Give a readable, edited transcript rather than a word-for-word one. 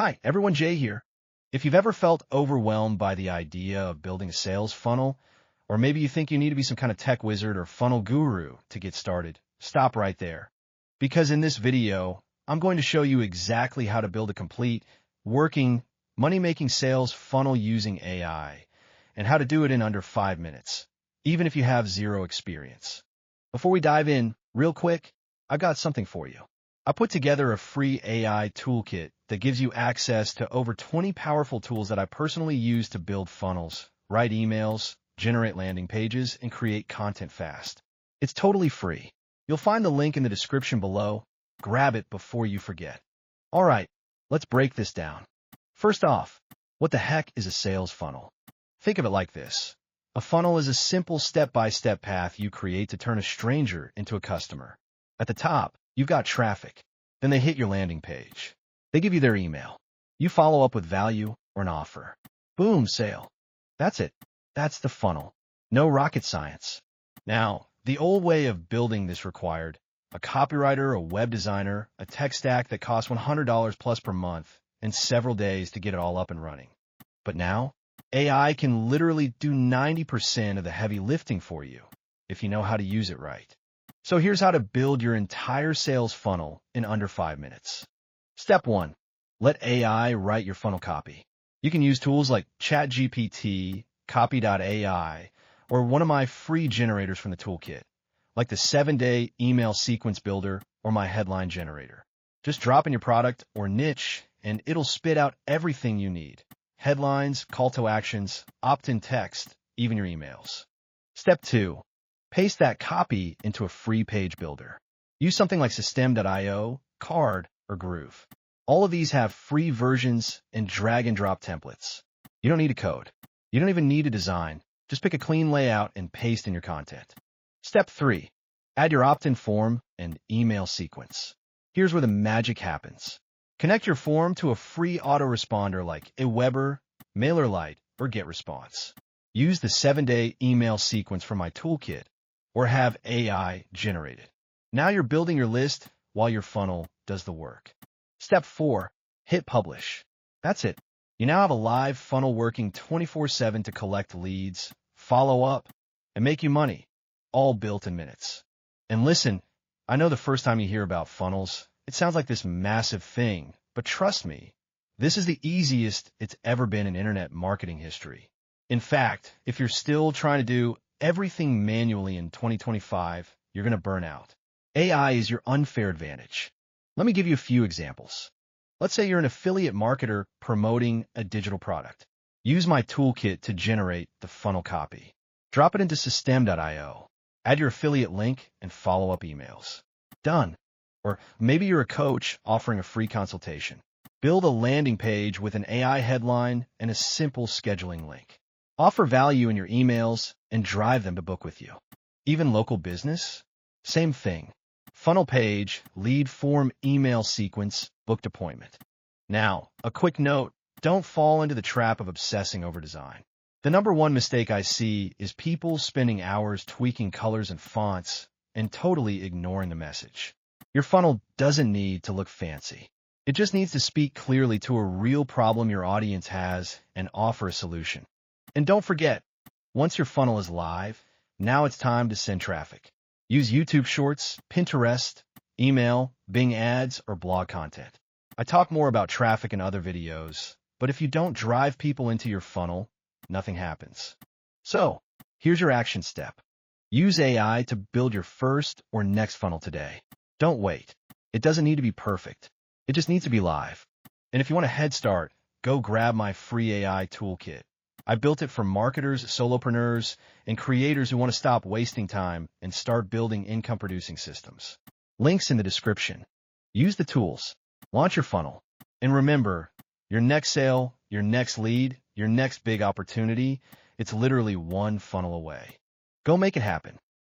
Hi, everyone, Jay here. If you've ever felt overwhelmed by the idea of building a sales funnel, or maybe you think you need to be some kind of tech wizard or funnel guru to get started, stop right there. Because in this video, I'm going to show you exactly how to build a complete, working, money-making sales funnel using AI, and how to do it in under 5 minutes, even if you have zero experience. Before we dive in, real quick, I've got something for you. I put together a free AI toolkit that gives you access to over 20 powerful tools that I personally use to build funnels, write emails, generate landing pages, and create content fast. It's totally free. You'll find the link in the description below. Grab it before you forget. All right, let's break this down. First off, what the heck is a sales funnel? Think of it like this. A funnel is a simple step-by-step path you create to turn a stranger into a customer. At the top, you've got traffic. Then they hit your landing page. They give you their email. You follow up with value or an offer. Boom, sale. That's it. That's the funnel. No rocket science. Now, the old way of building this required a copywriter, a web designer, a tech stack that cost $100 plus per month, and several days to get it all up and running. But now, AI can literally do 90% of the heavy lifting for you if you know how to use it right. So here's how to build your entire sales funnel in under 5 minutes. Step 1. Let AI write your funnel copy. You can use tools like ChatGPT, Copy.ai, or one of my free generators from the toolkit, like the 7-day email sequence builder or my headline generator. Just drop in your product or niche, and it'll spit out everything you need. Headlines, call to actions, opt-in text, even your emails. Step 2. Paste that copy into a free page builder. Use something like System.io, Card, or Groove. All of these have free versions and drag-and-drop templates. You don't need a code. You don't even need a design. Just pick a clean layout and paste in your content. Step 3. Add your opt-in form and email sequence. Here's where the magic happens. Connect your form to a free autoresponder like Aweber, MailerLite, or GetResponse. Use the 7-day email sequence from my toolkit, or have AI generated. Now you're building your list while your funnel does the work. Step 4. Hit publish. That's it. You now have a live funnel working 24/7 to collect leads, follow up, and make you money, all built in minutes. And listen, I know the first time you hear about funnels, it sounds like this massive thing, but trust me, this is the easiest it's ever been in internet marketing history. In fact, if you're still trying to do everything manually in 2025, you're going to burn out. AI is your unfair advantage. Let me give you a few examples. Let's say you're an affiliate marketer promoting a digital product. Use my toolkit to generate the funnel copy. Drop it into System.io. Add your affiliate link and follow-up emails. Done. Or maybe you're a coach offering a free consultation. Build a landing page with an AI headline and a simple scheduling link. Offer value in your emails and drive them to book with you. Even local business? Same thing. Funnel page, lead form, email sequence, booked appointment. Now, a quick note, don't fall into the trap of obsessing over design. The number one mistake I see is people spending hours tweaking colors and fonts and totally ignoring the message. Your funnel doesn't need to look fancy. It just needs to speak clearly to a real problem your audience has and offer a solution. And don't forget, once your funnel is live, now it's time to send traffic. Use YouTube Shorts, Pinterest, email, Bing ads, or blog content. I talk more about traffic in other videos, but if you don't drive people into your funnel, nothing happens. So, here's your action step. Use AI to build your first or next funnel today. Don't wait. It doesn't need to be perfect. It just needs to be live. And if you want a head start, go grab my free AI toolkit. I built it for marketers, solopreneurs, and creators who want to stop wasting time and start building income-producing systems. Links in the description. Use the tools. Launch your funnel. And remember, your next sale, your next lead, your next big opportunity, it's literally one funnel away. Go make it happen.